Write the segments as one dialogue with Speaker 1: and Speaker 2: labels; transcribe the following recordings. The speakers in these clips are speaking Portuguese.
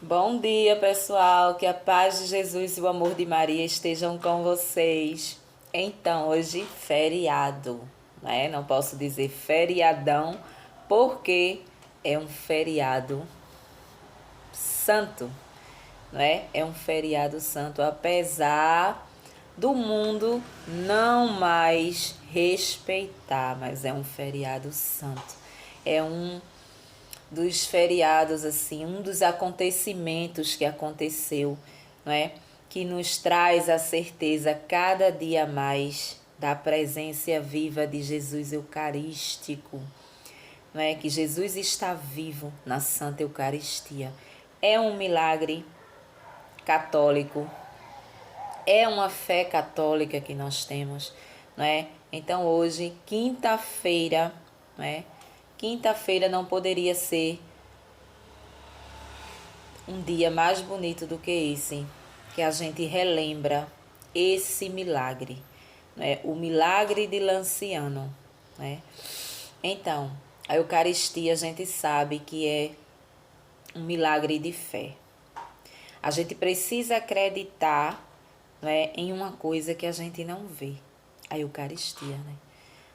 Speaker 1: Bom dia, pessoal. Que a paz de Jesus e o amor de Maria estejam com vocês. Então, hoje, feriado, né? Não posso dizer feriadão, porque é um feriado santo, né? É um feriado santo, apesar do mundo não mais respeitar, mas é um feriado santo. É um dos feriados, assim, um dos acontecimentos que aconteceu, não é? Que nos traz a certeza cada dia mais da presença viva de Jesus Eucarístico, não é? Que Jesus está vivo na Santa Eucaristia. É um milagre católico, é uma fé católica que nós temos, não é? Então hoje, quinta-feira, não é? Quinta-feira não poderia ser um dia mais bonito do que esse, que a gente relembra esse milagre, né? O milagre de Lanciano, né? Então, a Eucaristia a gente sabe que é um milagre de fé. A gente precisa acreditar, né, em uma coisa que a gente não vê, a Eucaristia, né?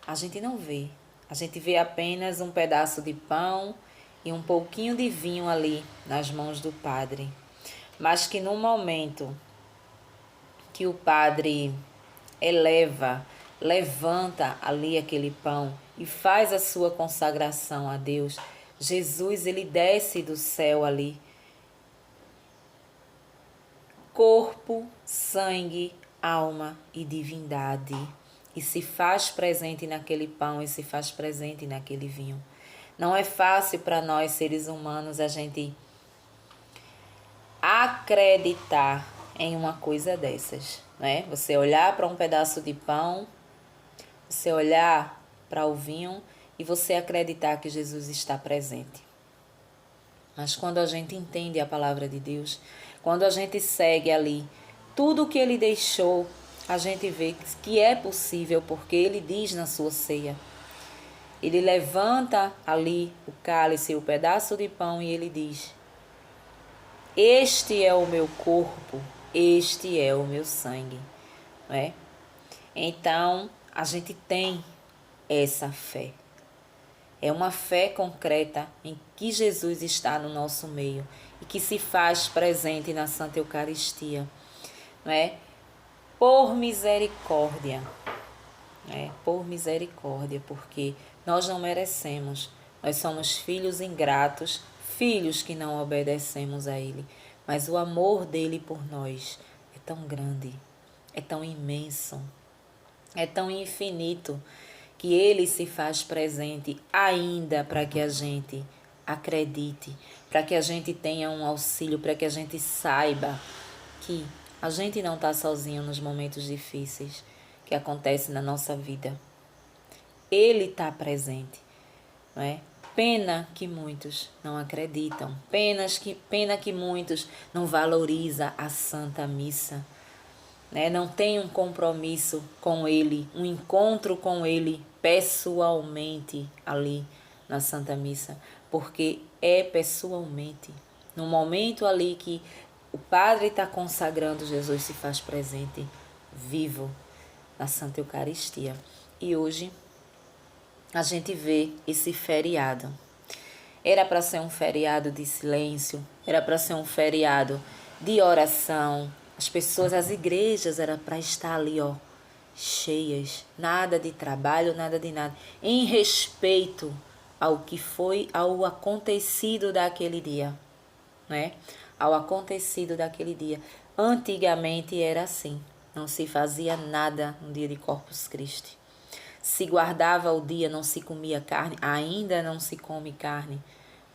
Speaker 1: A gente não vê, a gente vê apenas um pedaço de pão e um pouquinho de vinho ali nas mãos do padre. Mas que no momento que o padre levanta ali aquele pão e faz a sua consagração a Deus, Jesus ele desce do céu ali, corpo, sangue, alma e divindade, e se faz presente naquele pão e se faz presente naquele vinho. Não é fácil para nós seres humanos a gente acreditar em uma coisa dessas, né? Você olhar para um pedaço de pão, você olhar para o vinho e você acreditar que Jesus está presente. Mas quando a gente entende a palavra de Deus, quando a gente segue ali tudo o que ele deixou, a gente vê que é possível, porque ele diz na sua ceia. Ele levanta ali o cálice, o pedaço de pão e ele diz: este é o meu corpo, este é o meu sangue, não é? Então, a gente tem essa fé. É uma fé concreta em que Jesus está no nosso meio e que se faz presente na Santa Eucaristia, não é? Por misericórdia, né? Por misericórdia, porque nós não merecemos. Nós somos filhos ingratos, filhos que não obedecemos a Ele. Mas o amor dele por nós é tão grande, é tão imenso, é tão infinito, que ele se faz presente ainda para que a gente acredite, para que a gente tenha um auxílio, para que a gente saiba que a gente não está sozinho nos momentos difíceis que acontecem na nossa vida. Ele está presente, não é? Pena que muitos não acreditam, pena que muitos não valorizam a Santa Missa, né? Não tem um compromisso com Ele, um encontro com Ele pessoalmente ali na Santa Missa, porque é pessoalmente, no momento ali que o Padre está consagrando, Jesus se faz presente, vivo, na Santa Eucaristia. E hoje a gente vê esse feriado. Era para ser um feriado de silêncio, era para ser um feriado de oração. As pessoas, as igrejas, era para estar ali, ó, cheias, nada de trabalho, nada de nada, em respeito ao que foi, ao acontecido daquele dia, né? Ao acontecido daquele dia. Antigamente era assim, não se fazia nada no dia de Corpus Christi. Se guardava o dia, não se comia carne, ainda não se come carne.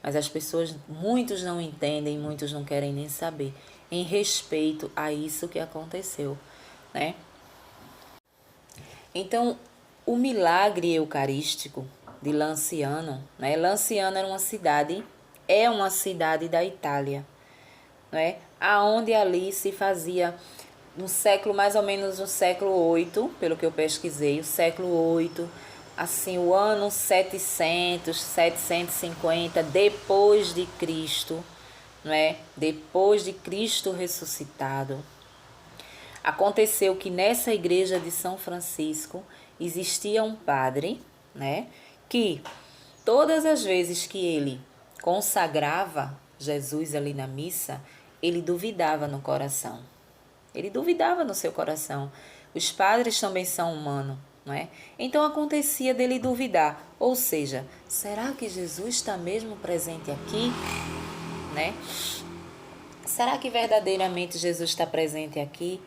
Speaker 1: Mas as pessoas, muitos não entendem, muitos não querem nem saber, em respeito a isso que aconteceu, né? Então, o milagre eucarístico de Lanciano, né? Lanciano era uma cidade, é uma cidade da Itália, né? Aonde ali se fazia no século, mais ou menos no século 8, pelo que eu pesquisei, o século 8, assim, o ano 700, 750 depois de Cristo, não é? Depois de Cristo ressuscitado, aconteceu que nessa igreja de São Francisco existia um padre, né? Que todas as vezes que ele consagrava Jesus ali na missa, ele duvidava no coração. Ele duvidava no seu coração. Os padres também são humanos, não é? Então acontecia dele duvidar. Ou seja, será que Jesus está mesmo presente aqui? Né? Será que verdadeiramente Jesus está presente aqui?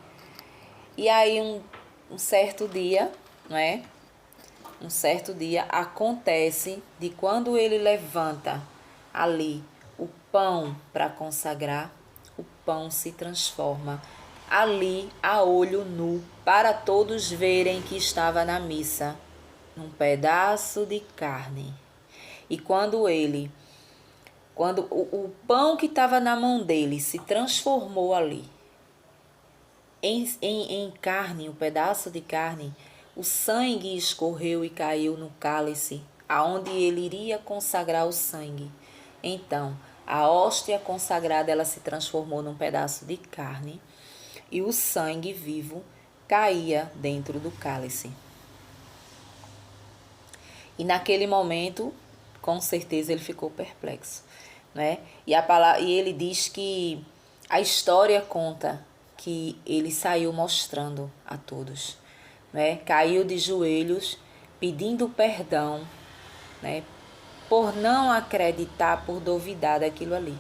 Speaker 1: E aí um certo dia, não é? Um certo dia acontece de quando ele levanta ali o pão para consagrar, o pão se transforma ali a olho nu para todos verem que estava na missa, num pedaço de carne. E quando o pão que estava na mão dele se transformou ali em carne, um pedaço de carne, o sangue escorreu e caiu no cálice, aonde ele iria consagrar o sangue. Então, a hóstia consagrada, ela se transformou num pedaço de carne e o sangue vivo caía dentro do cálice. E naquele momento, com certeza, ele ficou perplexo, né? E ele diz que a história conta que ele saiu mostrando a todos, né? Caiu de joelhos, pedindo perdão, né? Por não acreditar, por duvidar daquilo ali.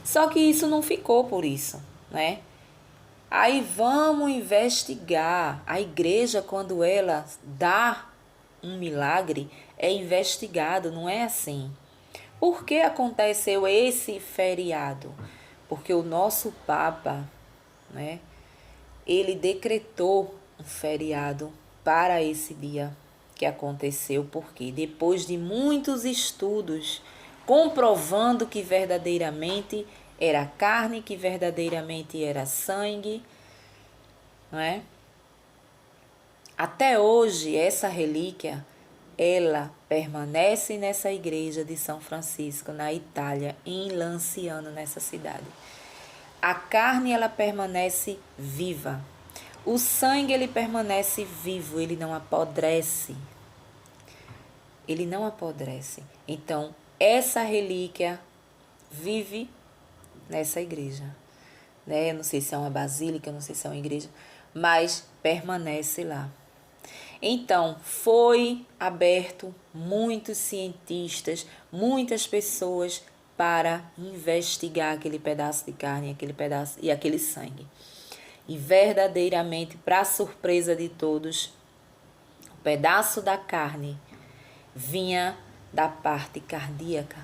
Speaker 1: Só que isso não ficou por isso, né? Aí vamos investigar. A igreja, quando ela dá um milagre, é investigado, não é assim. Por que aconteceu esse feriado? Porque o nosso Papa, né, ele decretou um feriado para esse dia que aconteceu, porque depois de muitos estudos comprovando que verdadeiramente era carne, que verdadeiramente era sangue, não é? Até hoje essa relíquia ela permanece nessa igreja de São Francisco, na Itália, em Lanciano, nessa cidade. A carne, ela permanece viva. O sangue, ele permanece vivo, ele não apodrece. Ele não apodrece. Então, essa relíquia vive nessa igreja. Né? Eu não sei se é uma basílica, eu não sei se é uma igreja, mas permanece lá. Então, foi aberto muitos cientistas, muitas pessoas para investigar aquele pedaço de carne, aquele pedaço e aquele sangue. E verdadeiramente, para surpresa de todos, o pedaço da carne vinha da parte cardíaca,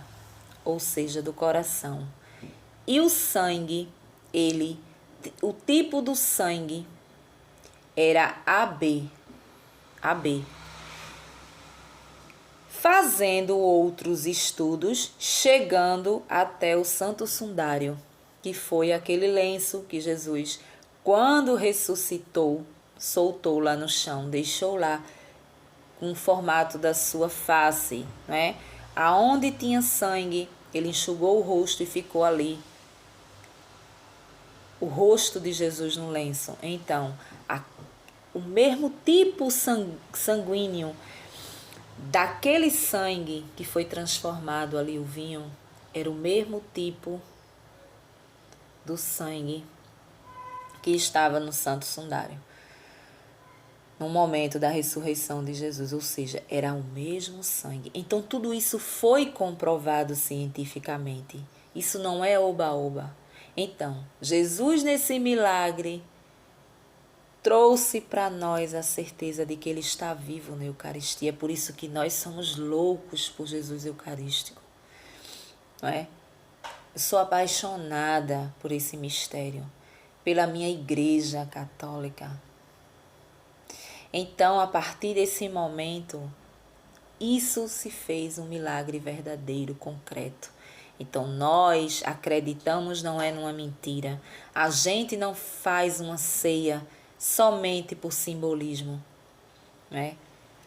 Speaker 1: ou seja, do coração. E o sangue, o tipo do sangue era AB. Fazendo outros estudos, chegando até o Santo Sudário, que foi aquele lenço que Jesus, quando ressuscitou, soltou lá no chão, deixou lá com o formato da sua face, né? Aonde tinha sangue, ele enxugou o rosto e ficou ali o rosto de Jesus no lenço. Então, o mesmo tipo sanguíneo daquele sangue que foi transformado ali, o vinho, era o mesmo tipo do sangue que estava no Santo Sudário no momento da ressurreição de Jesus, ou seja, era o mesmo sangue. Então tudo isso foi comprovado cientificamente. Isso não é oba-oba. Então, Jesus nesse milagre trouxe para nós a certeza de que Ele está vivo na Eucaristia. É por isso que nós somos loucos por Jesus Eucarístico. Não é? Eu sou apaixonada por esse mistério, pela minha igreja católica. Então, a partir desse momento, isso se fez um milagre verdadeiro, concreto. Então, nós acreditamos, não é numa mentira. A gente não faz uma ceia somente por simbolismo, né?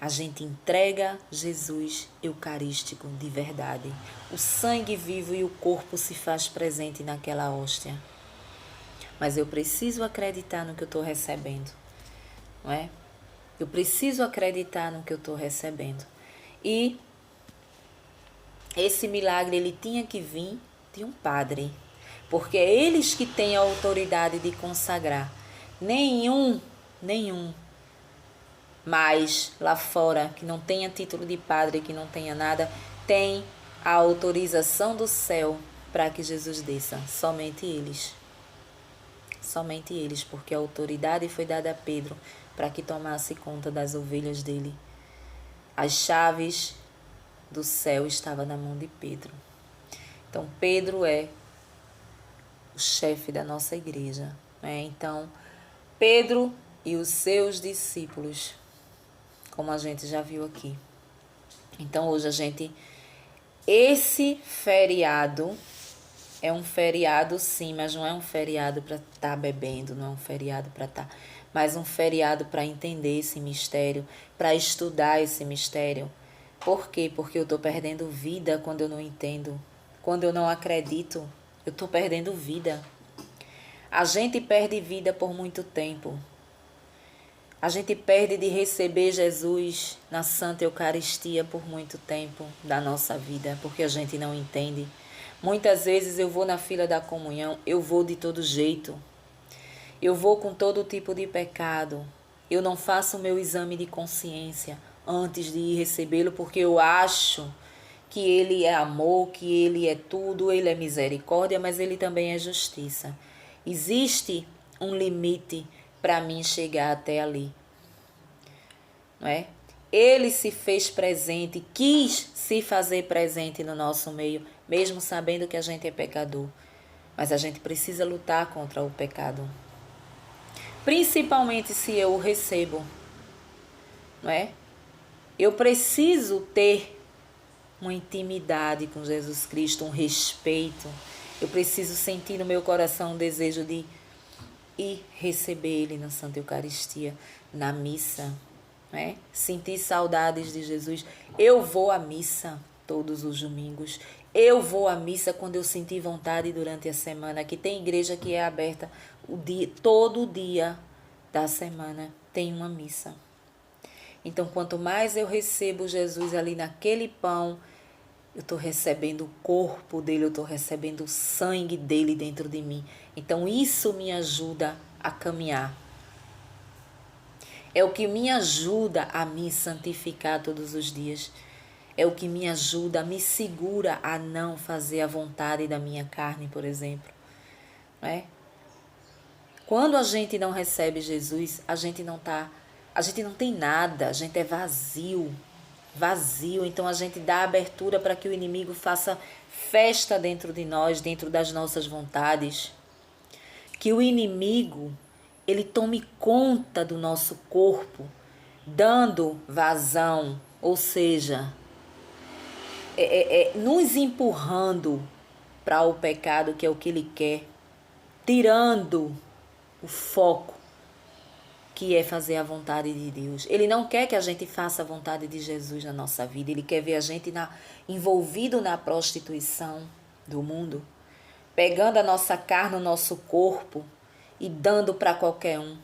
Speaker 1: a gente entrega Jesus eucarístico de verdade. O sangue vivo e o corpo se faz presente naquela hóstia. Mas eu preciso acreditar no que eu estou recebendo, não é? Eu preciso acreditar no que eu estou recebendo. E esse milagre, ele tinha que vir de um padre, porque é eles que têm a autoridade de consagrar. Nenhum mais lá fora, que não tenha título de padre, que não tenha nada, tem a autorização do céu para que Jesus desça. Somente eles. Somente eles, porque a autoridade foi dada a Pedro para que tomasse conta das ovelhas dele. As chaves do céu estavam na mão de Pedro. Então, Pedro é o chefe da nossa igreja, né? Então, Pedro e os seus discípulos, como a gente já viu aqui. Então, hoje esse feriado é um feriado, sim, mas não é um feriado para estar bebendo, não é um feriado para estar, mas um feriado para entender esse mistério, para estudar esse mistério. Por quê? Porque eu estou perdendo vida quando eu não entendo. Quando eu não acredito, eu estou perdendo vida. A gente perde vida por muito tempo. A gente perde de receber Jesus na Santa Eucaristia por muito tempo da nossa vida, porque a gente não entende. Muitas vezes eu vou na fila da comunhão, eu vou de todo jeito. Eu vou com todo tipo de pecado. Eu não faço o meu exame de consciência antes de ir recebê-lo, porque eu acho que ele é amor, que ele é tudo, ele é misericórdia, mas ele também é justiça. Existe um limite para mim chegar até ali, não é? Ele se fez presente, quis se fazer presente no nosso meio, mesmo sabendo que a gente é pecador. Mas a gente precisa lutar contra o pecado. Principalmente se eu o recebo, não é? Eu preciso ter uma intimidade com Jesus Cristo, um respeito. Eu preciso sentir no meu coração um desejo de ir receber Ele na Santa Eucaristia, na missa, né? Sentir saudades de Jesus. Eu vou à missa todos os domingos. Eu vou à missa quando eu sentir vontade durante a semana. Aqui tem igreja que é aberta todo dia da semana tem uma missa. Então, quanto mais eu recebo Jesus ali naquele pão, eu estou recebendo o corpo dele, eu estou recebendo o sangue dele dentro de mim. Então, isso me ajuda a caminhar. É o que me ajuda a me santificar todos os dias. É o que me ajuda, me segura a não fazer a vontade da minha carne, por exemplo. Não é? Quando a gente não recebe Jesus, a gente não tem nada, a gente é vazio. Então a gente dá abertura para que o inimigo faça festa dentro de nós, dentro das nossas vontades. Que o inimigo, ele tome conta do nosso corpo, dando vazão, ou seja, nos empurrando para o pecado, que é o que ele quer, tirando o foco, que é fazer a vontade de Deus. Ele não quer que a gente faça a vontade de Jesus na nossa vida. Ele quer ver a gente envolvido na prostituição do mundo, pegando a nossa carne, o nosso corpo e dando para qualquer um.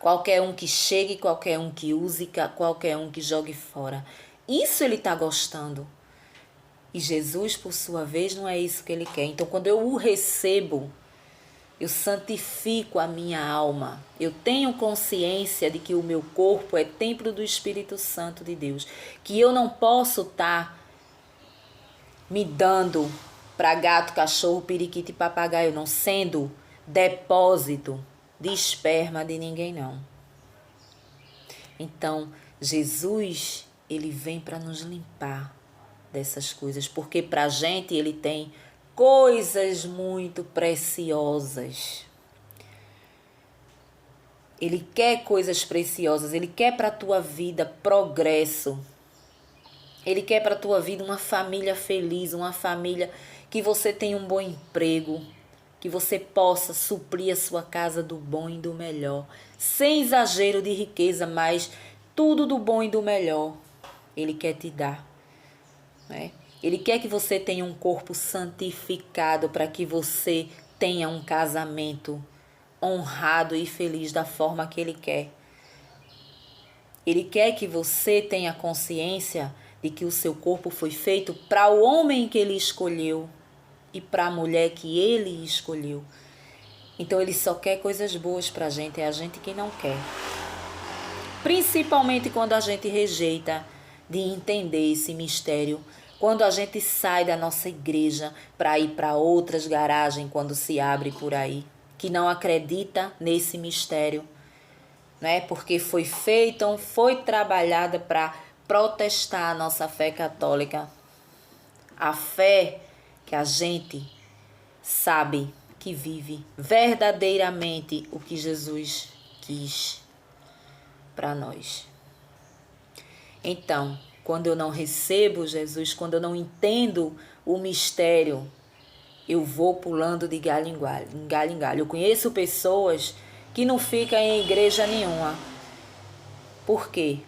Speaker 1: Qualquer um que chegue, qualquer um que use, qualquer um que jogue fora. Isso ele está gostando. E Jesus, por sua vez, não é isso que ele quer. Então, quando eu o recebo, eu santifico a minha alma. Eu tenho consciência de que o meu corpo é templo do Espírito Santo de Deus. Que eu não posso estar me dando para gato, cachorro, periquito e papagaio, não sendo depósito de esperma de ninguém, não. Então, Jesus, ele vem para nos limpar dessas coisas, porque para a gente ele tem coisas muito preciosas. Ele quer coisas preciosas, ele quer para a tua vida progresso. Ele quer para a tua vida uma família feliz, uma família que você tenha um bom emprego, que você possa suprir a sua casa do bom e do melhor, sem exagero de riqueza, mas tudo do bom e do melhor Ele quer te dar, né? Ele quer que você tenha um corpo santificado para que você tenha um casamento honrado e feliz da forma que Ele quer. Ele quer que você tenha consciência de que o seu corpo foi feito para o homem que Ele escolheu e para a mulher que Ele escolheu. Então Ele só quer coisas boas para a gente, é a gente que não quer. Principalmente quando a gente rejeita de entender esse mistério, quando a gente sai da nossa igreja para ir para outras garagens quando se abre por aí, que não acredita nesse mistério, né? Porque foi feita, foi trabalhada para protestar a nossa fé católica, a fé que a gente sabe que vive verdadeiramente o que Jesus quis para nós. Então, quando eu não recebo Jesus, quando eu não entendo o mistério, eu vou pulando de galho em galho. Eu conheço pessoas que não ficam em igreja nenhuma. Por quê?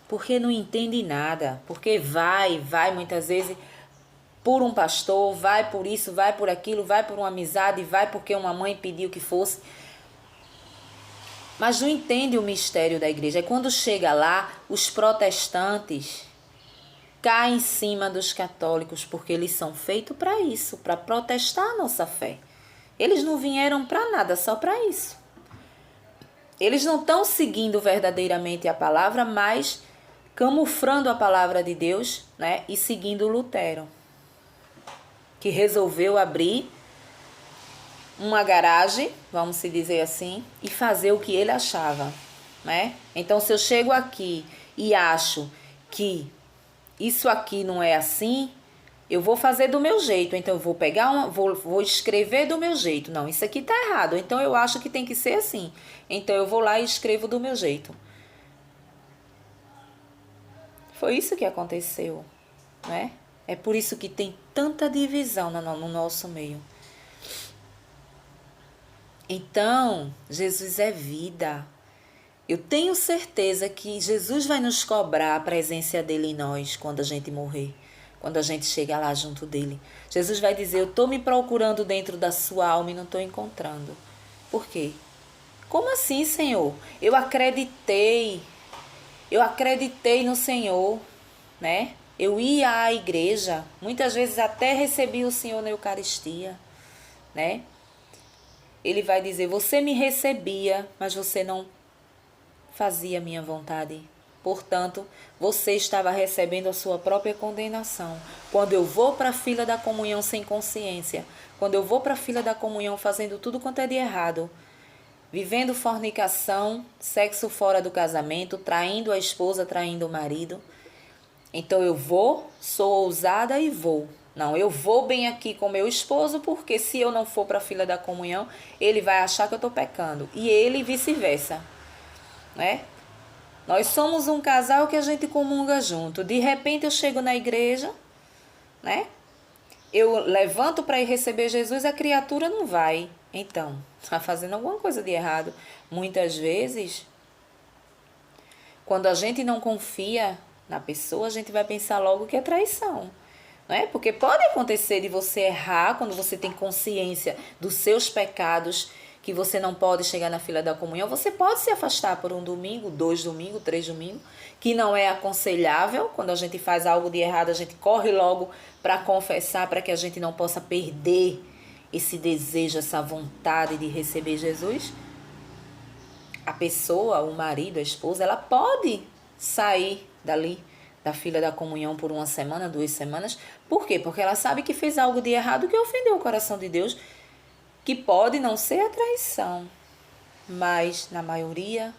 Speaker 1: Porque não entende nada. Porque vai muitas vezes por um pastor, vai por isso, vai por aquilo, vai por uma amizade, vai porque uma mãe pediu que fosse. Mas não entende o mistério da igreja. E quando chega lá, os protestantes caem em cima dos católicos, porque eles são feitos para isso, para protestar a nossa fé. Eles não vieram para nada, só para isso. Eles não estão seguindo verdadeiramente a palavra, mas camuflando a palavra de Deus, né? E seguindo Lutero, que resolveu abrir uma garagem, vamos se dizer assim, e fazer o que ele achava, né? Então, se eu chego aqui e acho que isso aqui não é assim, eu vou fazer do meu jeito. Então, eu vou pegar vou escrever do meu jeito. Não, isso aqui tá errado. Então, eu acho que tem que ser assim. Então, eu vou lá e escrevo do meu jeito. Foi isso que aconteceu, né? É por isso que tem tanta divisão no nosso meio. Então, Jesus é vida. Eu tenho certeza que Jesus vai nos cobrar a presença dele em nós quando a gente morrer, quando a gente chegar lá junto dele. Jesus vai dizer, eu estou me procurando dentro da sua alma e não estou encontrando. Por quê? Como assim, Senhor? Eu acreditei no Senhor, né? Eu ia à igreja, muitas vezes até recebi o Senhor na Eucaristia, né? Ele vai dizer, você me recebia, mas você não fazia a minha vontade. Portanto, você estava recebendo a sua própria condenação. Quando eu vou para a fila da comunhão sem consciência, quando eu vou para a fila da comunhão fazendo tudo quanto é de errado, vivendo fornicação, sexo fora do casamento, traindo a esposa, traindo o marido, então eu vou, sou ousada e vou. Não, eu vou bem aqui com meu esposo, porque se eu não for para a fila da comunhão, ele vai achar que eu estou pecando. E ele vice-versa, né? Nós somos um casal que a gente comunga junto. De repente eu chego na igreja, né? Eu levanto para ir receber Jesus, a criatura não vai. Então, está fazendo alguma coisa de errado. Muitas vezes, quando a gente não confia na pessoa, a gente vai pensar logo que é traição. Né? Porque pode acontecer de você errar quando você tem consciência dos seus pecados, que você não pode chegar na fila da comunhão. Você pode se afastar por um domingo, 2 domingos, 3 domingos, que não é aconselhável. Quando a gente faz algo de errado, a gente corre logo para confessar, para que a gente não possa perder esse desejo, essa vontade de receber Jesus. A pessoa, o marido, a esposa, ela pode sair dali da fila da comunhão por 1 semana, 2 semanas. Por quê? Porque ela sabe que fez algo de errado que ofendeu o coração de Deus, que pode não ser a traição, mas na maioria,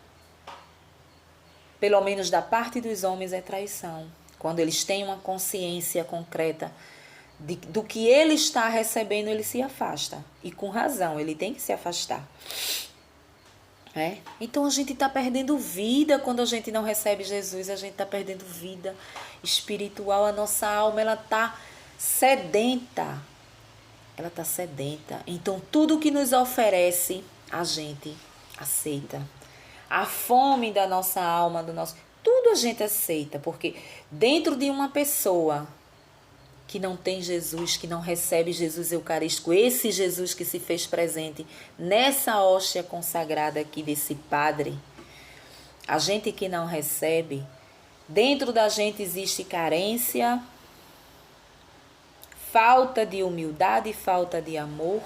Speaker 1: pelo menos da parte dos homens, é traição. Quando eles têm uma consciência concreta do que ele está recebendo, ele se afasta. E com razão, ele tem que se afastar. Então a gente está perdendo vida quando a gente não recebe Jesus, a gente está perdendo vida espiritual, a nossa alma ela está sedenta, então tudo que nos oferece a gente aceita, a fome da nossa alma, tudo a gente aceita, porque dentro de uma pessoa que não tem Jesus, que não recebe Jesus eucarístico, esse Jesus que se fez presente nessa hóstia consagrada aqui desse Padre, a gente que não recebe, dentro da gente existe carência, falta de humildade, falta de amor,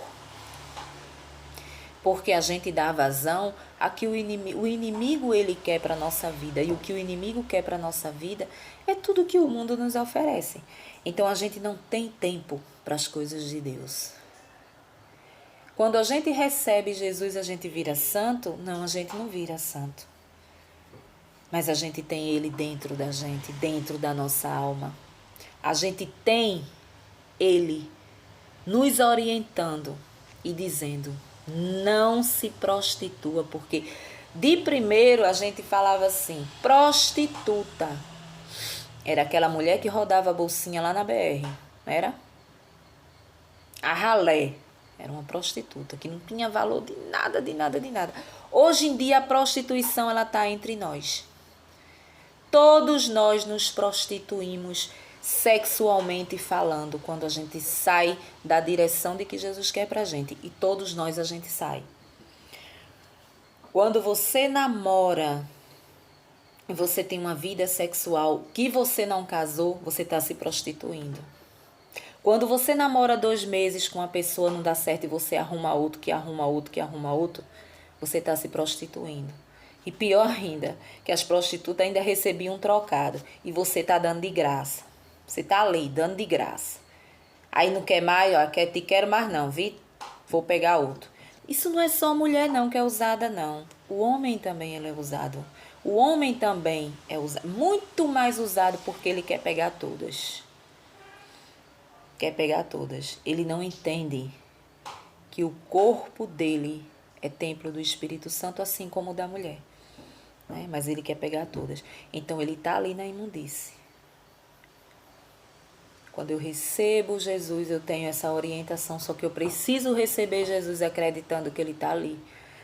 Speaker 1: porque a gente dá vazão a que o inimigo ele quer para a nossa vida, e o que o inimigo quer para a nossa vida é tudo que o mundo nos oferece. Então a gente não tem tempo para as coisas de Deus. Quando a gente recebe Jesus, a gente vira santo? Não, a gente não vira santo. Mas a gente tem ele dentro da gente, dentro da nossa alma. A gente tem ele nos orientando e dizendo: não se prostitua, porque de primeiro a gente falava assim, prostituta. Era aquela mulher que rodava a bolsinha lá na BR, não era? A ralé era uma prostituta que não tinha valor de nada, de nada, de nada. Hoje em dia a prostituição ela está entre nós. Todos nós nos prostituímos sexualmente falando quando a gente sai da direção de que Jesus quer pra gente. E todos nós a gente sai. Quando você namora e você tem uma vida sexual que você não casou, você está se prostituindo. Quando você namora 2 meses com uma pessoa, não dá certo e você arruma outro, que arruma outro, que arruma outro, você está se prostituindo. E pior ainda, que as prostitutas ainda recebiam um trocado e você está dando de graça. Você está ali, dando de graça. Aí não quer mais, ó, te quero mais não, vi? Vou pegar outro. Isso não é só a mulher não que é usada, não. O homem também ele é usado. O homem também é usado, muito mais usado porque ele quer pegar todas. Quer pegar todas. Ele não entende que o corpo dele é templo do Espírito Santo, assim como o da mulher. Né? Mas ele quer pegar todas. Então ele está ali na imundície. Quando eu recebo Jesus, eu tenho essa orientação, só que eu preciso receber Jesus acreditando que ele está ali.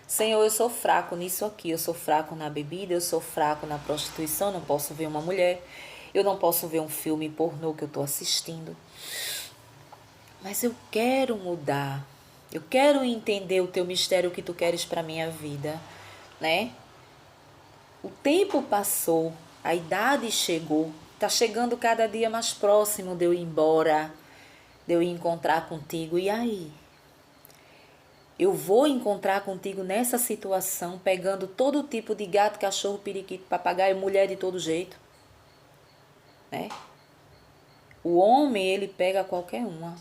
Speaker 1: Senhor, eu sou fraco nisso aqui, eu sou fraco na bebida, eu sou fraco na prostituição, não posso ver uma mulher, eu não posso ver um filme pornô que eu estou assistindo. Mas eu quero mudar, eu quero entender o teu mistério que tu queres para a minha vida, né? O tempo passou, a idade chegou, está chegando cada dia mais próximo de eu ir embora, de eu ir encontrar contigo, e aí? Eu vou encontrar contigo nessa situação, pegando todo tipo de gato, cachorro, periquito, papagaio, mulher de todo jeito, né? O homem, ele pega qualquer uma.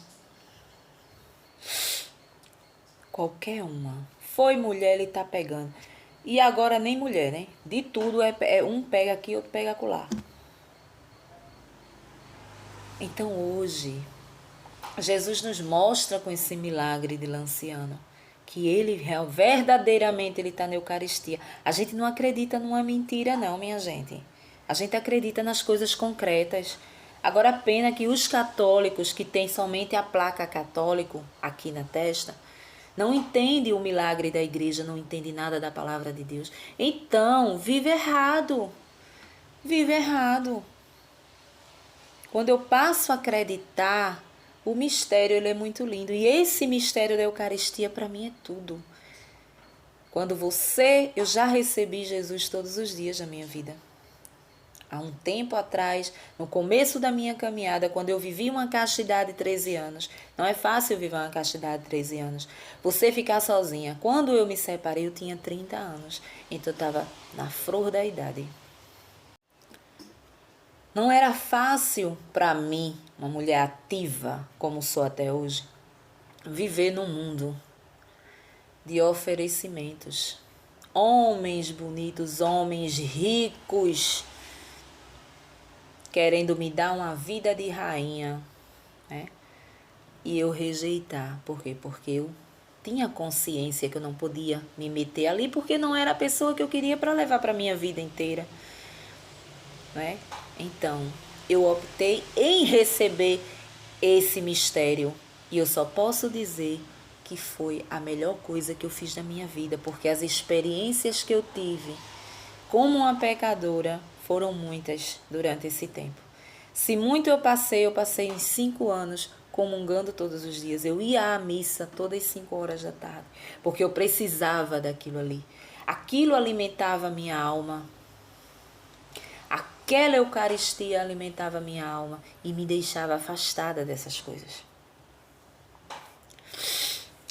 Speaker 1: Qualquer uma. Foi mulher, ele tá pegando. E agora nem mulher, né? De tudo, um pega aqui, outro pega acolá. Então hoje, Jesus nos mostra com esse milagre de Lanciano que ele verdadeiramente ele está na Eucaristia. A gente não acredita numa mentira não, minha gente. A gente acredita nas coisas concretas. Agora a pena que os católicos que têm somente a placa católico aqui na testa, não entendem o milagre da igreja, não entendem nada da palavra de Deus. Então, vive errado. Vive errado. Quando eu passo a acreditar, o mistério ele é muito lindo. E esse mistério da Eucaristia para mim é tudo. Quando eu já recebi Jesus todos os dias da minha vida. Há um tempo atrás, no começo da minha caminhada, quando eu vivi uma castidade de 13 anos. Não é fácil viver uma castidade de 13 anos. Você ficar sozinha. Quando eu me separei, eu tinha 30 anos. Então eu estava na flor da idade. Não era fácil para mim, uma mulher ativa, como sou até hoje, viver num mundo de oferecimentos. Homens bonitos, homens ricos, querendo me dar uma vida de rainha, né? E eu rejeitar. Por quê? Porque eu tinha consciência que eu não podia me meter ali, porque não era a pessoa que eu queria para levar para a minha vida inteira. Né? Então, eu optei em receber esse mistério. E eu só posso dizer que foi a melhor coisa que eu fiz na minha vida, porque as experiências que eu tive como uma pecadora Foram muitas durante esse tempo. Se muito eu passei em 5 anos comungando todos os dias. Eu ia à missa todas as 5 horas da tarde, porque eu precisava daquilo ali. Aquilo alimentava a minha alma. Aquela Eucaristia alimentava a minha alma e me deixava afastada dessas coisas.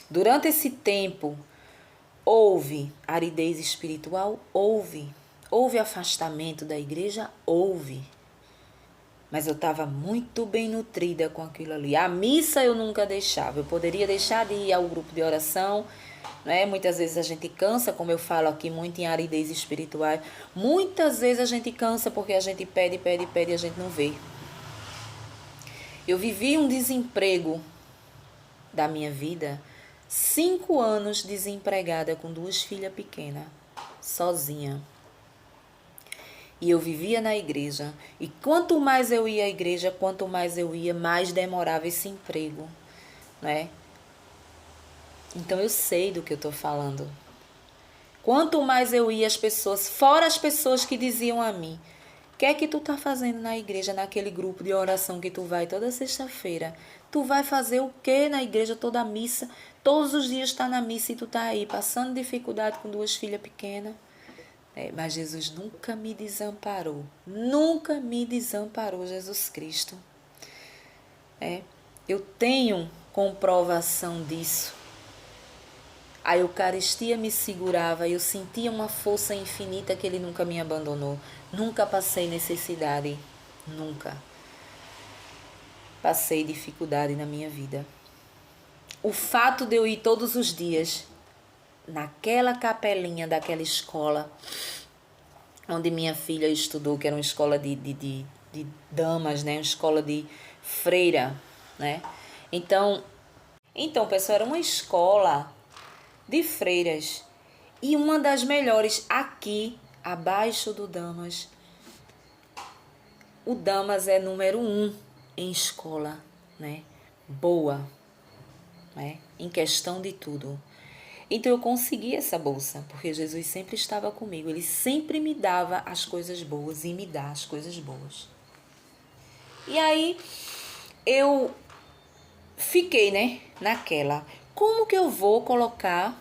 Speaker 1: Durante esse tempo, houve aridez espiritual? Houve. Houve afastamento da igreja? Houve. Mas eu estava muito bem nutrida com aquilo ali. A missa eu nunca deixava. Eu poderia deixar de ir ao grupo de oração, né? Muitas vezes a gente cansa, como eu falo aqui muito em aridez espiritual. Muitas vezes a gente cansa porque a gente pede e a gente não vê. Eu vivi um desemprego da minha vida, 5 anos desempregada com 2 filhas pequenas, sozinha. E eu vivia na igreja. E quanto mais eu ia à igreja, quanto mais eu ia, mais demorava esse emprego, né? Então eu sei do que eu estou falando. Quanto mais eu ia, as pessoas, fora as pessoas que diziam a mim: o que é que tu tá fazendo na igreja, naquele grupo de oração que tu vai toda sexta-feira? Tu vai fazer o que na igreja, toda a missa? Todos os dias tá na missa e tu tá aí, passando dificuldade com 2 filhas pequenas. Mas Jesus nunca me desamparou. Nunca me desamparou, Jesus Cristo. Eu tenho comprovação disso. A Eucaristia me segurava, eu sentia uma força infinita que Ele nunca me abandonou. Nunca passei necessidade, nunca passei dificuldade na minha vida. O fato de eu ir todos os dias naquela capelinha daquela escola onde minha filha estudou, que era uma escola de damas, né? Uma escola de freira, né? Então, pessoal, era uma escola de freiras e uma das melhores aqui, abaixo do Damas. O Damas é número 1 em escola, né? Boa, né? Em questão de tudo. Então eu consegui essa bolsa, porque Jesus sempre estava comigo. Ele sempre me dava as coisas boas e me dá as coisas boas. E aí eu fiquei, né, naquela. Como que eu vou colocar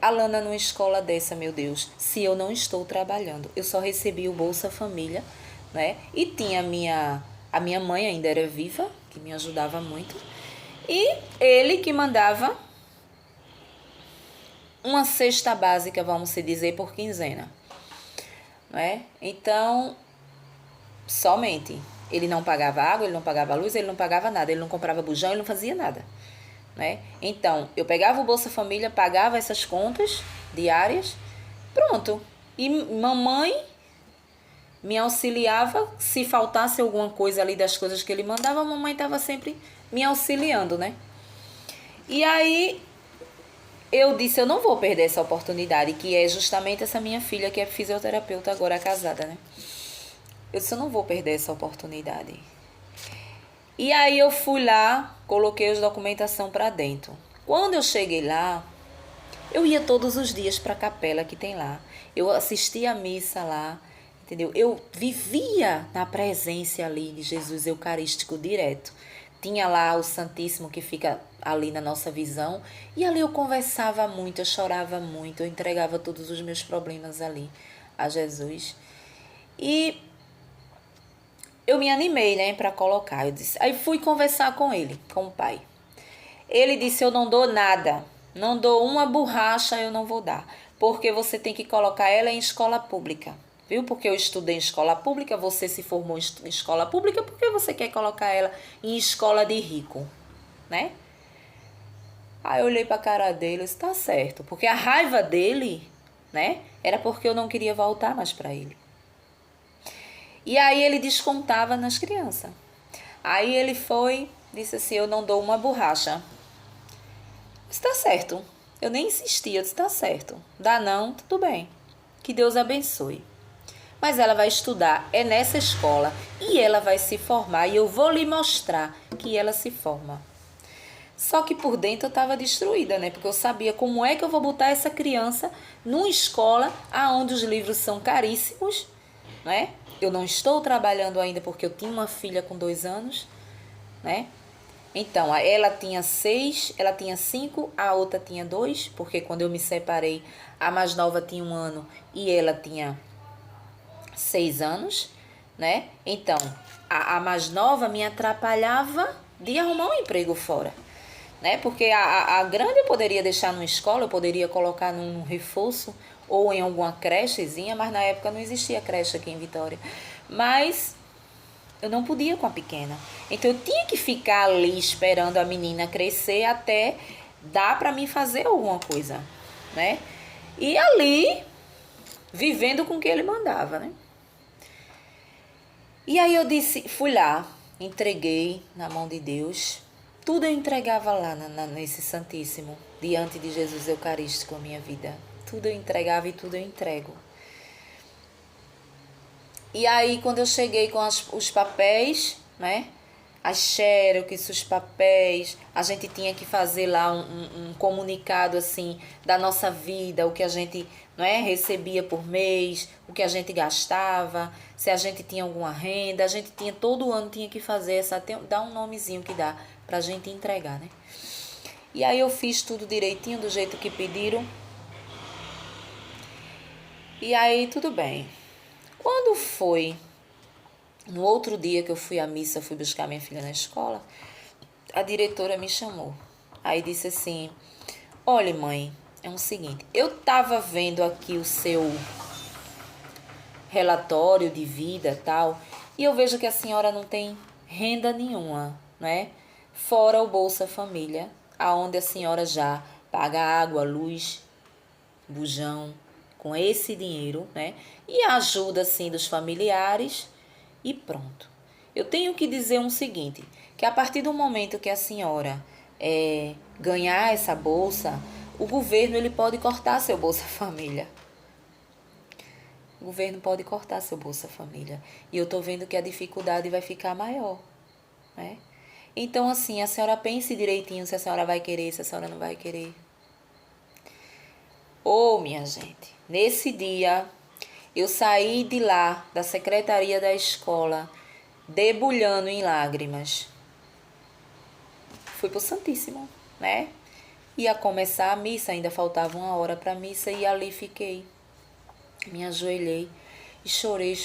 Speaker 1: a Lana numa escola dessa, meu Deus, se eu não estou trabalhando? Eu só recebi o Bolsa Família, né? E tinha a minha mãe ainda era viva, que me ajudava muito. E ele que mandava uma cesta básica, vamos dizer, por quinzena, né? Então, somente. Ele não pagava água, ele não pagava luz, ele não pagava nada, ele não comprava bujão, ele não fazia nada, né? Então, eu pegava o Bolsa Família, pagava essas contas diárias, pronto. E mamãe me auxiliava, se faltasse alguma coisa ali das coisas que ele mandava, a mamãe estava sempre me auxiliando, né? E aí eu disse, eu não vou perder essa oportunidade, que é justamente essa minha filha, que é fisioterapeuta agora casada, né? Eu disse, eu não vou perder essa oportunidade. E aí eu fui lá, coloquei as documentação para dentro. Quando eu cheguei lá, eu ia todos os dias para a capela que tem lá. Eu assistia a missa lá, entendeu? Eu vivia na presença ali de Jesus Eucarístico direto. Tinha lá o Santíssimo que fica ali na nossa visão. E ali eu conversava muito, eu chorava muito, eu entregava todos os meus problemas ali a Jesus. E eu me animei, né, para colocar. Eu disse, aí fui conversar com ele, com o pai. Ele disse, eu não dou nada, não dou uma borracha, eu não vou dar. Porque você tem que colocar ela em escola pública. Viu? Porque eu estudei em escola pública, você se formou em escola pública, por que você quer colocar ela em escola de rico, né? Aí eu olhei pra cara dele e disse, tá certo. Porque a raiva dele, né, era porque eu não queria voltar mais pra ele. E aí ele descontava nas crianças. Aí ele foi, disse assim, eu não dou uma borracha. Eu disse, tá certo. Eu nem insistia, eu disse, tá certo. Dá não, tudo bem. Que Deus abençoe. Mas ela vai estudar, é nessa escola, e ela vai se formar, e eu vou lhe mostrar que ela se forma. Só que por dentro eu estava destruída, né? Porque eu sabia como é que eu vou botar essa criança numa escola onde os livros são caríssimos, né? Eu não estou trabalhando ainda porque eu tinha uma filha com 2 anos, né? Então, ela tinha 6, ela tinha 5, a outra tinha 2, porque quando eu me separei, a mais nova tinha 1 ano e ela tinha 6 anos, né? Então, a mais nova me atrapalhava de arrumar um emprego fora, né? Porque a grande eu poderia deixar numa escola, eu poderia colocar num reforço ou em alguma crechezinha, mas na época não existia creche aqui em Vitória. Mas eu não podia com a pequena. Então eu tinha que ficar ali esperando a menina crescer até dar para mim fazer alguma coisa, né? E ali vivendo com o que ele mandava, né? E aí eu disse, fui lá, entreguei na mão de Deus. Tudo eu entregava lá nesse Santíssimo, diante de Jesus Eucarístico a minha vida. Tudo eu entregava e tudo eu entrego. E aí, quando eu cheguei com os papéis, né? As xerox, os papéis, a gente tinha que fazer lá um comunicado, assim, da nossa vida, o que a gente, não é, recebia por mês, o que a gente gastava, se a gente tinha alguma renda, a gente tinha, todo ano tinha que fazer dá um nomezinho que dá pra gente entregar, né? E aí eu fiz tudo direitinho, do jeito que pediram. E aí, tudo bem. Quando foi no outro dia que eu fui à missa, fui buscar minha filha na escola, a diretora me chamou. Aí disse assim, olha mãe, é o seguinte, eu tava vendo aqui o seu relatório de vida tal, e eu vejo que a senhora não tem renda nenhuma, né? Fora o Bolsa Família, aonde a senhora já paga água, luz, bujão, com esse dinheiro, né? E a ajuda, assim, dos familiares e pronto. Eu tenho que dizer o seguinte, que a partir do momento que a senhora ganhar essa bolsa, o governo ele pode cortar seu Bolsa Família. O governo pode cortar seu Bolsa Família. E eu tô vendo que a dificuldade vai ficar maior, né? Então, assim, a senhora pense direitinho se a senhora vai querer, se a senhora não vai querer. Ô, minha gente, nesse dia eu saí de lá, da secretaria da escola, debulhando em lágrimas. Fui pro Santíssimo, né? Ia começar a missa, ainda faltava 1 hora pra missa e ali fiquei. Me ajoelhei e chorei.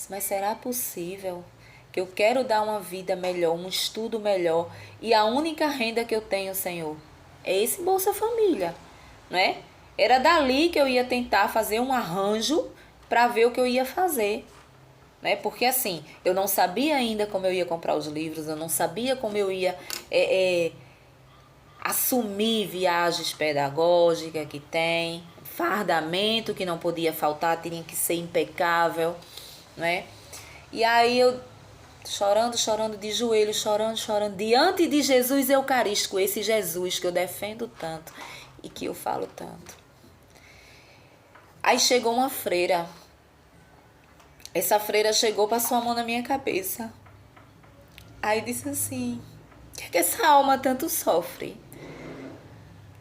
Speaker 1: Mas será possível que eu quero dar uma vida melhor, um estudo melhor e a única renda que eu tenho, Senhor, é esse Bolsa Família, né? Era dali que eu ia tentar fazer um arranjo para ver o que eu ia fazer, né? Porque assim, eu não sabia ainda como eu ia comprar os livros, eu não sabia como eu ia assumir viagens pedagógicas que tem, fardamento que não podia faltar, tinha que ser impecável, né? E aí eu chorando de joelho, chorando, diante de Jesus Eucarístico, esse Jesus que eu defendo tanto e que eu falo tanto. Aí chegou uma freira. Essa freira chegou, passou a mão na minha cabeça. Aí disse assim, o que é que essa alma tanto sofre?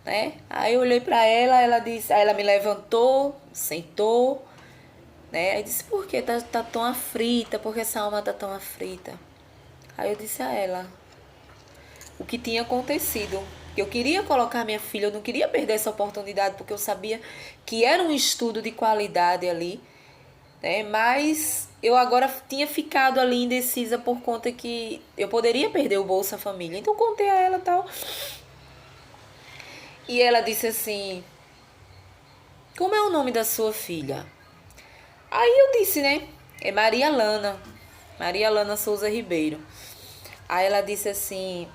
Speaker 1: Né? Aí eu olhei para ela, ela disse, aí ela me levantou, sentou, né? Aí disse, por que tá tão aflita? Por que essa alma tá tão aflita? Aí eu disse a ela o que tinha acontecido. Eu queria colocar minha filha, eu não queria perder essa oportunidade, porque eu sabia que era um estudo de qualidade ali, né? Mas eu agora tinha ficado ali indecisa por conta que eu poderia perder o Bolsa Família. Então contei a ela e tal. E ela disse assim, como é o nome da sua filha? Aí eu disse, né? É Maria Lana Souza Ribeiro. Aí ela disse assim,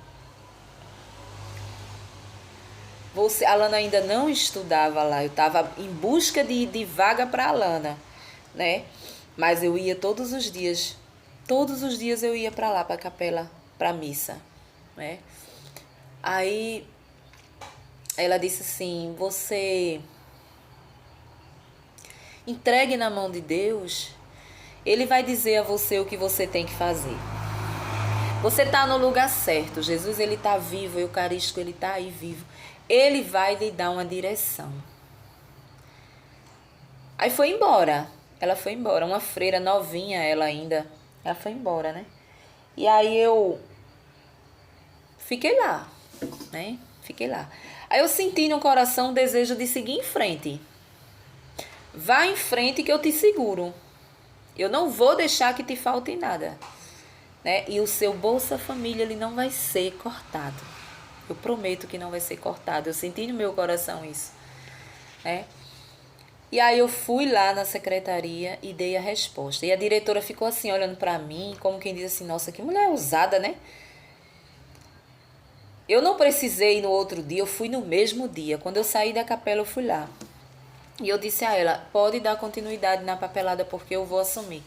Speaker 1: a Lana ainda não estudava lá, eu estava em busca de vaga para a Lana, né? Mas eu ia todos os dias eu ia para lá, para a capela, para a missa, né? Aí ela disse assim, você entregue na mão de Deus, Ele vai dizer a você o que você tem que fazer. Você está no lugar certo, Jesus ele está vivo, o Eucarístico ele está aí vivo. Ele vai lhe dar uma direção. Aí foi embora. ela foi embora. Uma freira novinha, ela ainda. Ela foi embora, né? E aí eu fiquei lá, né? Fiquei lá. Aí eu senti no coração o desejo de seguir em frente. Vá em frente que eu te seguro. Eu não vou deixar que te falte nada, né? E o seu Bolsa Família, ele não vai ser cortado. Eu prometo que não vai ser cortado. Eu senti no meu coração isso, né? E aí eu fui lá na secretaria e dei a resposta. E a diretora ficou assim, olhando pra mim, como quem diz assim, nossa, que mulher ousada, né? Eu não precisei ir no outro dia, eu fui no mesmo dia. Quando eu saí da capela, eu fui lá. E eu disse a ela, pode dar continuidade na papelada porque eu vou assumir.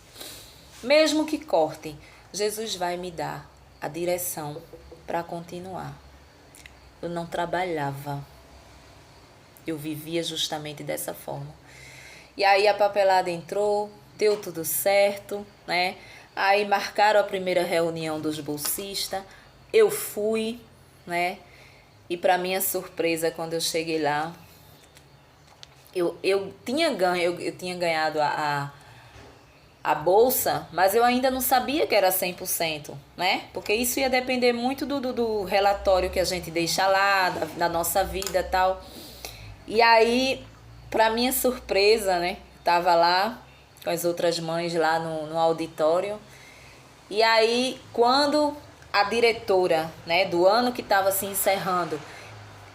Speaker 1: Mesmo que corte, Jesus vai me dar a direção para continuar. Eu não trabalhava. Eu vivia justamente dessa forma. E aí a papelada entrou, deu tudo certo, né? Aí marcaram a primeira reunião dos bolsistas. Eu fui, né? E para minha surpresa, quando eu cheguei lá, eu tinha ganhado a bolsa, mas eu ainda não sabia que era 100%, né? Porque isso ia depender muito do relatório que a gente deixa lá, da nossa vida e tal. E aí, para minha surpresa, né? Tava lá com as outras mães lá no auditório. E aí, quando a diretora, né, do ano que estava se encerrando,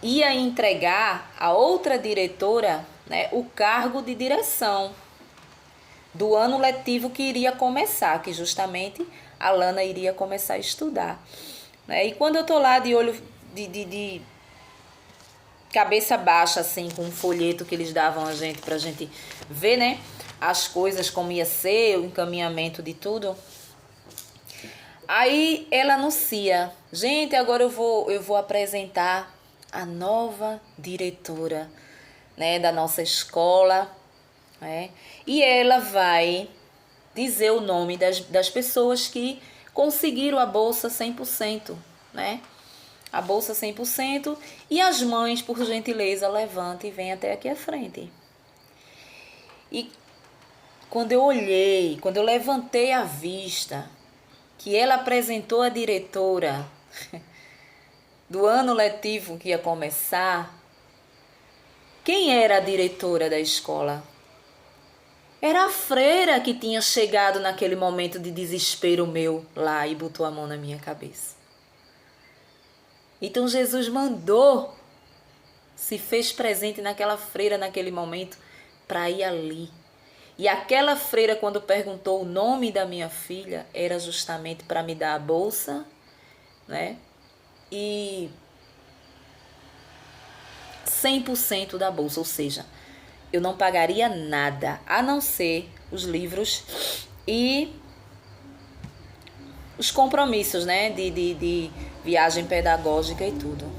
Speaker 1: ia entregar a outra diretora, né, o cargo de direção do ano letivo que iria começar, que justamente a Lana iria começar a estudar, né? E quando eu tô lá de olho de cabeça baixa, assim, com um folheto que eles davam a gente pra gente ver, né, as coisas, como ia ser, o encaminhamento de tudo. Aí ela anuncia, gente, agora eu vou apresentar a nova diretora, né, da nossa escola, né? E ela vai dizer o nome das pessoas que conseguiram a bolsa 100%, né? A bolsa 100%, e as mães, por gentileza, levantem e venham até aqui à frente. E quando eu olhei, quando eu levantei a vista, que ela apresentou a diretora do ano letivo que ia começar, quem era a diretora da escola? Era a freira que tinha chegado naquele momento de desespero meu lá e botou a mão na minha cabeça. Então Jesus mandou, se fez presente naquela freira naquele momento para ir ali. E aquela freira, quando perguntou o nome da minha filha, era justamente para me dar a bolsa, né? E 100% da bolsa, ou seja, eu não pagaria nada, a não ser os livros e os compromissos, né, de viagem pedagógica e tudo.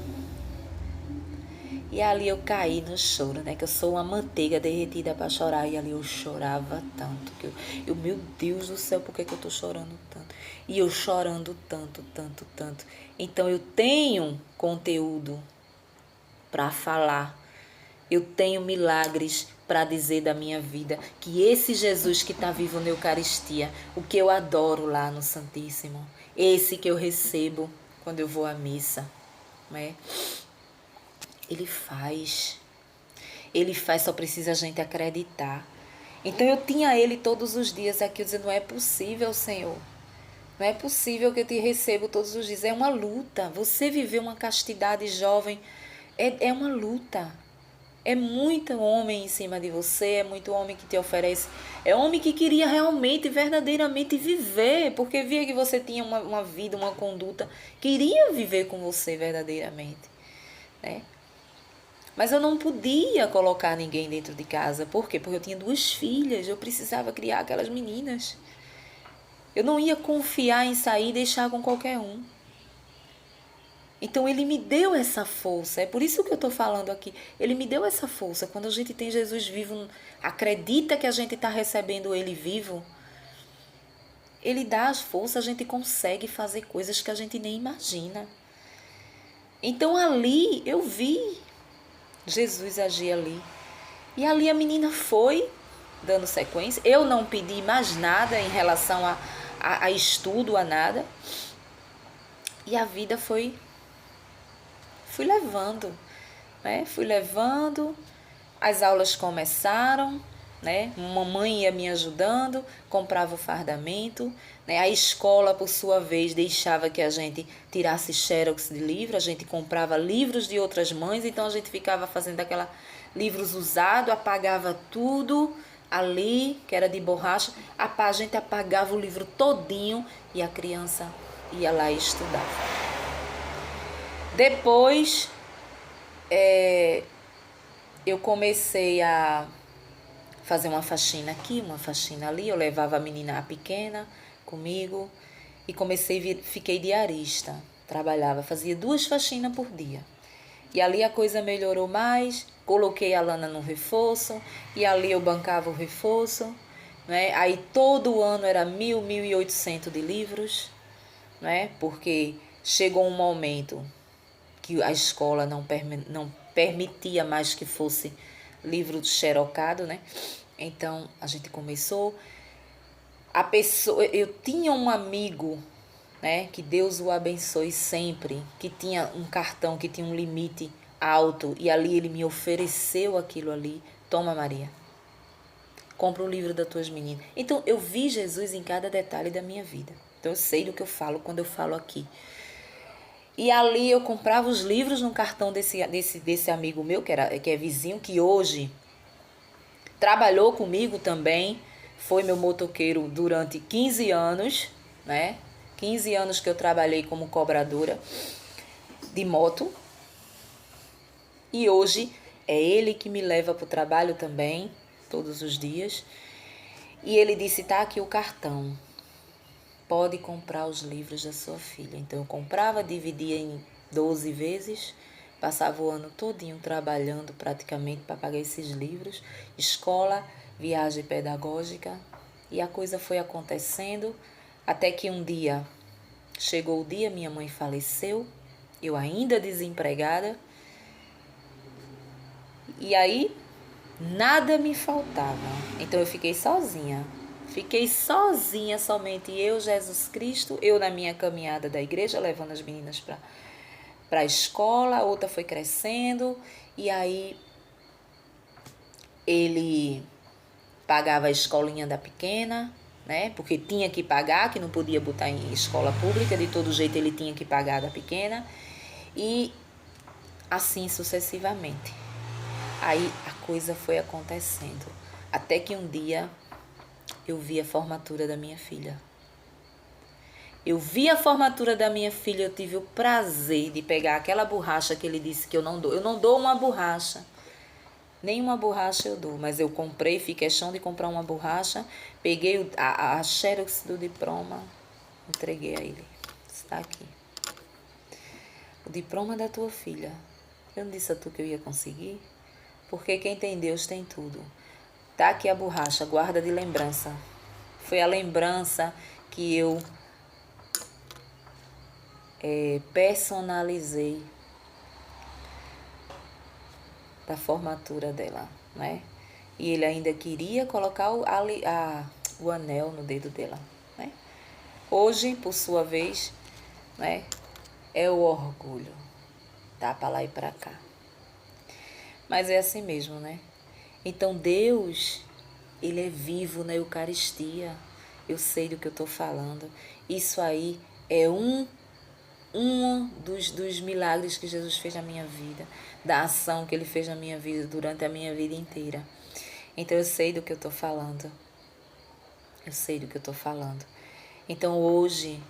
Speaker 1: E ali eu caí no choro, né, que eu sou uma manteiga derretida para chorar. E ali eu chorava tanto, que eu meu Deus do céu, por que eu tô chorando tanto? E eu chorando tanto, tanto, tanto. Então eu tenho conteúdo para falar. Eu tenho milagres para dizer da minha vida, que esse Jesus que está vivo na Eucaristia, o que eu adoro lá no Santíssimo, esse que eu recebo quando eu vou à missa, né? Ele faz, só precisa a gente acreditar. Então eu tinha ele todos os dias aqui, dizendo, não é possível, Senhor, não é possível que eu te recebo todos os dias, é uma luta, você viver uma castidade jovem, é uma luta. É muito homem em cima de você, é muito homem que te oferece. É homem que queria realmente, verdadeiramente viver, porque via que você tinha uma vida, uma conduta, queria viver com você verdadeiramente, né? Mas eu não podia colocar ninguém dentro de casa. Por quê? Porque eu tinha 2 filhas, eu precisava criar aquelas meninas. Eu não ia confiar em sair e deixar com qualquer um. Então ele me deu essa força, é por isso que eu estou falando aqui. Ele me deu essa força. Quando a gente tem Jesus vivo, acredita que a gente está recebendo ele vivo, ele dá as forças, a gente consegue fazer coisas que a gente nem imagina. Então ali eu vi Jesus agir ali. E ali a menina foi, dando sequência. Eu não pedi mais nada em relação a estudo, a nada. E a vida fui levando, né? Fui levando, as aulas começaram, né? Mamãe ia me ajudando, comprava o fardamento, né? A escola, por sua vez, deixava que a gente tirasse xerox de livro, a gente comprava livros de outras mães, então a gente ficava fazendo livros usados, apagava tudo ali, que era de borracha, a gente apagava o livro todinho e a criança ia lá e estudava. Depois, eu comecei a fazer uma faxina aqui, uma faxina ali. Eu levava a menina pequena comigo e fiquei diarista. Trabalhava, fazia 2 faxinas por dia. E ali a coisa melhorou mais, coloquei a Lana no reforço e ali eu bancava o reforço, né? Aí todo ano era 1.800 de livros, né? Porque chegou um momento que a escola não permitia mais que fosse livro xerocado, né? Então a gente começou. Eu tinha um amigo, né? Que Deus o abençoe sempre, que tinha um cartão que tinha um limite alto e ali ele me ofereceu aquilo ali. Toma, Maria, compra um livro das tuas meninas. Então eu vi Jesus em cada detalhe da minha vida. Então eu sei do que eu falo quando eu falo aqui. E ali eu comprava os livros no cartão desse amigo meu, que é vizinho, que hoje trabalhou comigo também, foi meu motoqueiro durante 15 anos, né? 15 anos que eu trabalhei como cobradora de moto. E hoje é ele que me leva para o trabalho também, todos os dias. E ele disse, tá aqui o cartão, pode comprar os livros da sua filha. Então eu comprava, dividia em 12 vezes, passava o ano todinho trabalhando praticamente para pagar esses livros, escola, viagem pedagógica, e a coisa foi acontecendo até que um dia, chegou o dia, minha mãe faleceu, eu ainda desempregada, e aí nada me faltava, então eu fiquei sozinha. Fiquei sozinha, somente eu, Jesus Cristo, eu na minha caminhada da igreja, levando as meninas para a escola, a outra foi crescendo, e aí ele pagava a escolinha da pequena, né? Porque tinha que pagar, que não podia botar em escola pública, de todo jeito ele tinha que pagar da pequena, e assim sucessivamente. Aí a coisa foi acontecendo, até que um dia eu vi a formatura da minha filha. Eu vi a formatura da minha filha, eu tive o prazer de pegar aquela borracha que ele disse que eu não dou. Eu não dou uma borracha, nenhuma borracha eu dou, mas eu comprei, fiz questão de comprar uma borracha, peguei a xerox do diploma, entreguei a ele. Está aqui. O diploma da tua filha. Eu não disse a tu que eu ia conseguir? Porque quem tem Deus tem tudo. Tá aqui a borracha, guarda de lembrança. Foi a lembrança que eu personalizei da formatura dela, né? E ele ainda queria colocar o anel no dedo dela, né? Hoje, por sua vez, né? É o orgulho, tá? Pra lá e pra cá. Mas é assim mesmo, né? Então Deus, ele é vivo na Eucaristia. Eu sei do que eu tô falando. Isso aí é um dos milagres que Jesus fez na minha vida, da ação que ele fez na minha vida durante a minha vida inteira. Então eu sei do que eu tô falando. Eu sei do que eu tô falando. Então hoje,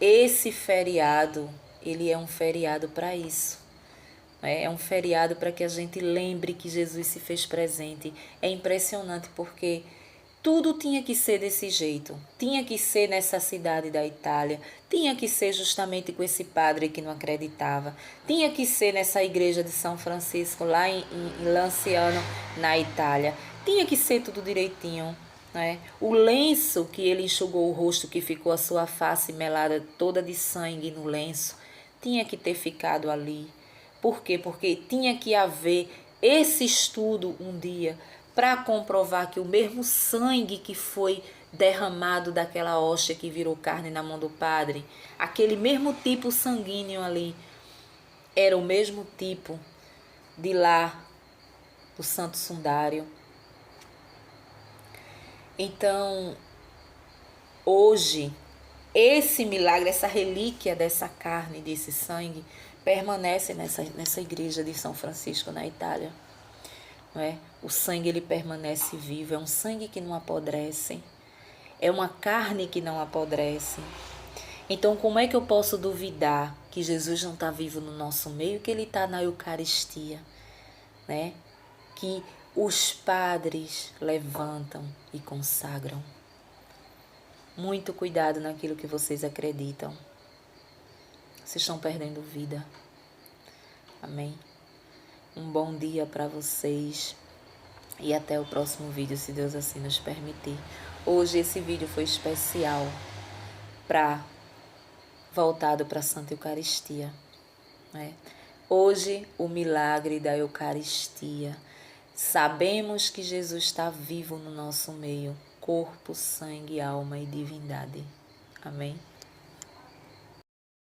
Speaker 1: esse feriado, ele é um feriado para isso. É um feriado para que a gente lembre que Jesus se fez presente. É impressionante porque tudo tinha que ser desse jeito. Tinha que ser nessa cidade da Itália. Tinha que ser justamente com esse padre que não acreditava. Tinha que ser nessa igreja de São Francisco, lá em Lanciano, na Itália. Tinha que ser tudo direitinho, né? O lenço que ele enxugou o rosto, que ficou a sua face melada toda de sangue no lenço, tinha que ter ficado ali. Por quê? Porque tinha que haver esse estudo um dia para comprovar que o mesmo sangue que foi derramado daquela hóstia que virou carne na mão do padre, aquele mesmo tipo sanguíneo ali, era o mesmo tipo de lá do Santo Sundário. Então, hoje, esse milagre, essa relíquia dessa carne, desse sangue, permanece nessa igreja de São Francisco, na Itália. Não é? O sangue, ele permanece vivo, é um sangue que não apodrece, é uma carne que não apodrece. Então, como é que eu posso duvidar que Jesus não está vivo no nosso meio, que ele está na Eucaristia, né? Que os padres levantam e consagram. Muito cuidado naquilo que vocês acreditam. Vocês estão perdendo vida. Amém? Um bom dia para vocês e até o próximo vídeo, se Deus assim nos permitir. Hoje esse vídeo foi especial voltado para a Santa Eucaristia, né? Hoje o milagre da Eucaristia. Sabemos que Jesus está vivo no nosso meio, corpo, sangue, alma e divindade. Amém?